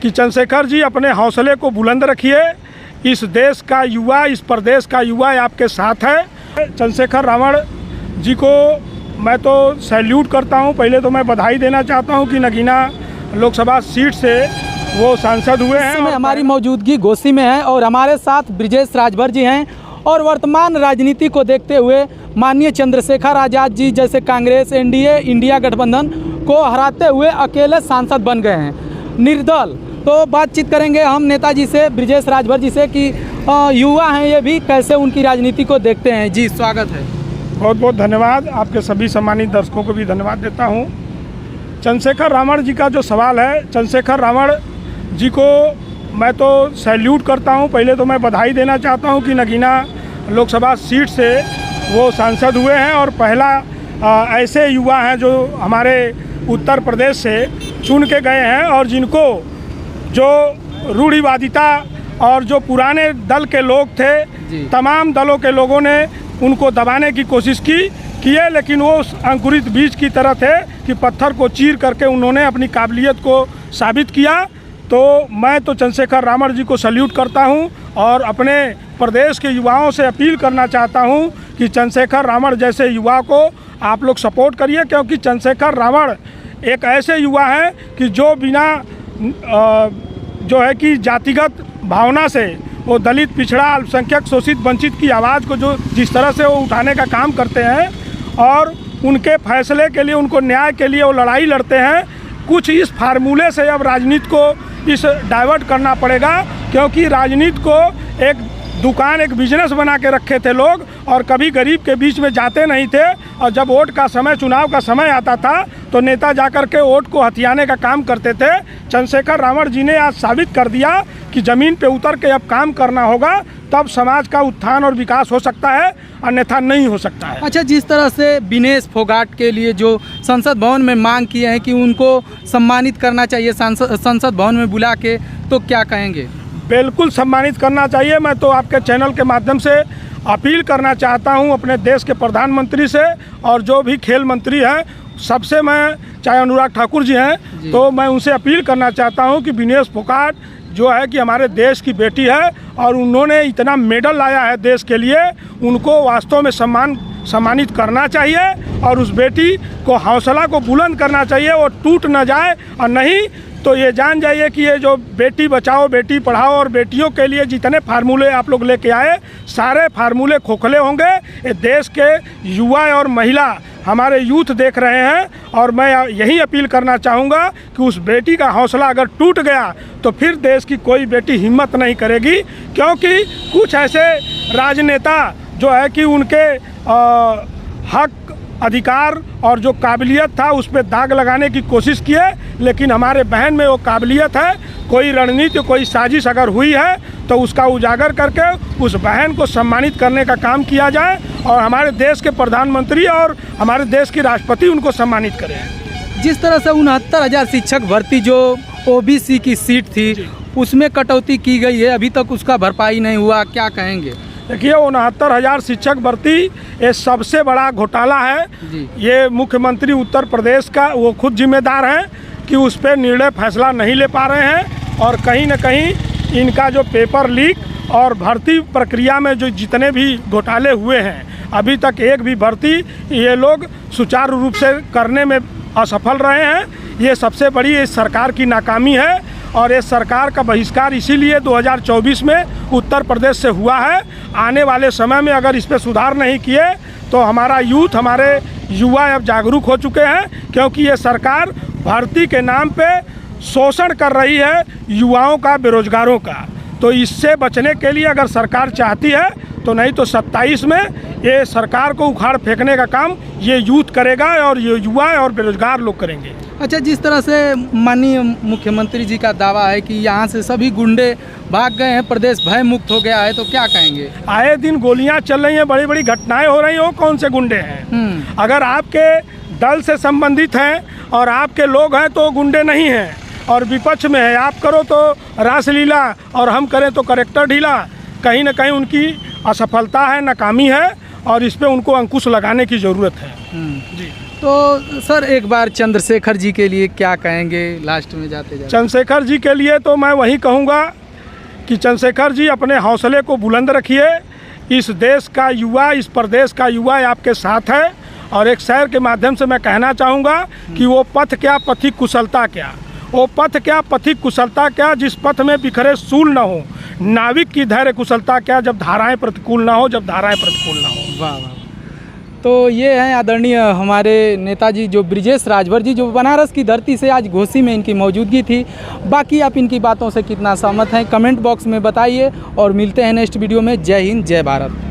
कि चंद्रशेखर जी अपने हौसले को बुलंद रखिए। इस देश का युवा, इस प्रदेश का युवा आपके साथ है। चंद्रशेखर रावण जी को मैं तो सैल्यूट करता हूं। पहले तो मैं बधाई देना चाहता हूं कि नगीना लोकसभा सीट से वो सांसद हुए हैं। हमारी मौजूदगी घोसी में है और हमारे साथ ब्रिजेश राजभर जी हैं और वर्तमान राजनीति को देखते हुए माननीय चंद्रशेखर आज़ाद जी जैसे कांग्रेस, एनडीए, इंडिया गठबंधन को हराते हुए अकेले सांसद बन गए हैं निर्दल। तो बातचीत करेंगे हम नेताजी से, ब्रिजेश राजभर जी से कि युवा हैं ये भी, कैसे उनकी राजनीति को देखते हैं। जी स्वागत है। बहुत बहुत धन्यवाद। आपके सभी सम्मानित दर्शकों को भी धन्यवाद देता हूं। चंद्रशेखर रावण जी का जो सवाल है, चंद्रशेखर रावण जी को मैं तो सैल्यूट करता हूं। पहले तो मैं बधाई देना चाहता हूं कि नगीना लोकसभा सीट से वो सांसद हुए हैं और पहला ऐसे युवा हैं जो हमारे उत्तर प्रदेश से चुन के गए हैं और जिनको जो रूढ़िवादिता और जो पुराने दल के लोग थे, तमाम दलों के लोगों ने उनको दबाने की कोशिश किए, लेकिन वो अंकुरित बीज की तरह थे कि पत्थर को चीर करके उन्होंने अपनी काबिलियत को साबित किया। तो मैं तो चंद्रशेखर रावण जी को सल्यूट करता हूं और अपने प्रदेश के युवाओं से अपील करना चाहता हूं कि चंद्रशेखर रावण जैसे युवा को आप लोग सपोर्ट करिए, क्योंकि चंद्रशेखर रावण एक ऐसे युवा हैं कि जो बिना जो है कि जातिगत भावना से वो दलित, पिछड़ा, अल्पसंख्यक, शोषित, वंचित की आवाज़ को जो जिस तरह से वो उठाने का काम करते हैं और उनके फैसले के लिए, उनको न्याय के लिए वो लड़ाई लड़ते हैं। कुछ इस फार्मूले से अब राजनीति को इस डाइवर्ट करना पड़ेगा, क्योंकि राजनीति को एक दुकान, एक बिजनेस बना के रखे थे लोग और कभी गरीब के बीच में जाते नहीं थे। और जब वोट का समय, चुनाव का समय आता था तो नेता जाकर के वोट को हथियाने का काम करते थे। चंद्रशेखर रावण जी ने आज साबित कर दिया कि ज़मीन पे उतर के अब काम करना होगा, तब समाज का उत्थान और विकास हो सकता है, अन्यथा नहीं हो सकता है। अच्छा, जिस तरह से विनेश फोगाट के लिए जो संसद भवन में मांग किए हैं कि उनको सम्मानित करना चाहिए संसद भवन में बुला के, तो क्या कहेंगे? बिल्कुल सम्मानित करना चाहिए। मैं तो आपके चैनल के माध्यम से अपील करना चाहता हूं अपने देश के प्रधानमंत्री से और जो भी खेल मंत्री हैं सबसे, मैं चाहे अनुराग ठाकुर जी हैं तो मैं उनसे अपील करना चाहता हूं कि विनेश फोगाट जो है कि हमारे देश की बेटी है और उन्होंने इतना मेडल लाया है देश के लिए, उनको वास्तव में सम्मानित करना चाहिए और उस बेटी को हौसला को बुलंद करना चाहिए, वो टूट न जाए। और नहीं तो ये जान जाइए कि ये जो बेटी बचाओ, बेटी पढ़ाओ और बेटियों के लिए जितने फार्मूले आप लोग लेके आए, सारे फार्मूले खोखले होंगे। ये देश के युवा और महिला, हमारे यूथ देख रहे हैं और मैं यही अपील करना चाहूँगा कि उस बेटी का हौसला अगर टूट गया तो फिर देश की कोई बेटी हिम्मत नहीं करेगी, क्योंकि कुछ ऐसे राजनेता जो है कि उनके हक, अधिकार और जो काबिलियत था उस पर दाग लगाने की कोशिश किए, लेकिन हमारे बहन में वो काबिलियत है। कोई रणनीति, कोई साजिश अगर हुई है तो उसका उजागर करके उस बहन को सम्मानित करने का काम किया जाए और हमारे देश के प्रधानमंत्री और हमारे देश की राष्ट्रपति उनको सम्मानित करें। जिस तरह से 69,000 शिक्षक भर्ती जो ओबीसी की सीट थी उसमें कटौती की गई है, अभी तक उसका भरपाई नहीं हुआ, क्या कहेंगे? देखिए, 69,000 शिक्षक भर्ती ये सबसे बड़ा घोटाला है। ये मुख्यमंत्री उत्तर प्रदेश का वो खुद जिम्मेदार हैं कि उस पर निर्णय फैसला नहीं ले पा रहे हैं और कहीं न कहीं इनका जो पेपर लीक और भर्ती प्रक्रिया में जो जितने भी घोटाले हुए हैं, अभी तक एक भी भर्ती ये लोग सुचारू रूप से करने में असफल रहे हैं। ये सबसे बड़ी इस सरकार की नाकामी है और इस सरकार का बहिष्कार इसीलिए 2024 में उत्तर प्रदेश से हुआ है। आने वाले समय में अगर इस पर सुधार नहीं किए तो हमारा यूथ, हमारे युवा अब जागरूक हो चुके हैं, क्योंकि ये सरकार भर्ती के नाम पे शोषण कर रही है युवाओं का, बेरोजगारों का। तो इससे बचने के लिए अगर सरकार चाहती है तो नहीं तो 27 में ये सरकार को उखाड़ फेंकने का काम ये यूथ करेगा और ये युवा और बेरोजगार लोग करेंगे। अच्छा, जिस तरह से माननीय मुख्यमंत्री जी का दावा है कि यहाँ से सभी गुंडे भाग गए हैं, प्रदेश भय मुक्त हो गया है, तो क्या कहेंगे? आए दिन गोलियां चल रही हैं, बड़ी बड़ी घटनाएं हो रही हैं, वो कौन से गुंडे हैं? अगर आपके दल से संबंधित हैं और आपके लोग हैं तो गुंडे नहीं हैं, और विपक्ष में है, आप करो तो रासलीला और हम करें तो करेक्टर ढीला। कहीं ना कहीं उनकी असफलता है, नाकामी है और इस पे उनको अंकुश लगाने की ज़रूरत है। जी, तो सर एक बार चंद्रशेखर जी के लिए क्या कहेंगे लास्ट में जाते जाते? चंद्रशेखर जी के लिए तो मैं वही कहूँगा कि चंद्रशेखर जी अपने हौसले को बुलंद रखिए। इस देश का युवा, इस प्रदेश का युवा आपके साथ है। और एक शहर के माध्यम से मैं कहना चाहूँगा कि वो पथ क्या, पथिक कुशलता क्या। वो पथ क्या, पथिक कुशलता क्या, जिस पथ में बिखरे सूल न हो। नाविक की धैर्य कुशलता क्या, जब धाराएं प्रतिकूल ना हो, जब धाराएं प्रतिकूल ना हो। वाह वाह। तो ये हैं आदरणीय हमारे नेताजी जो ब्रिजेश राजभर जी, जो बनारस की धरती से आज घोसी में इनकी मौजूदगी थी। बाकी आप इनकी बातों से कितना सहमत हैं कमेंट बॉक्स में बताइए और मिलते हैं नेक्स्ट वीडियो में। जय हिंद, जय भारत।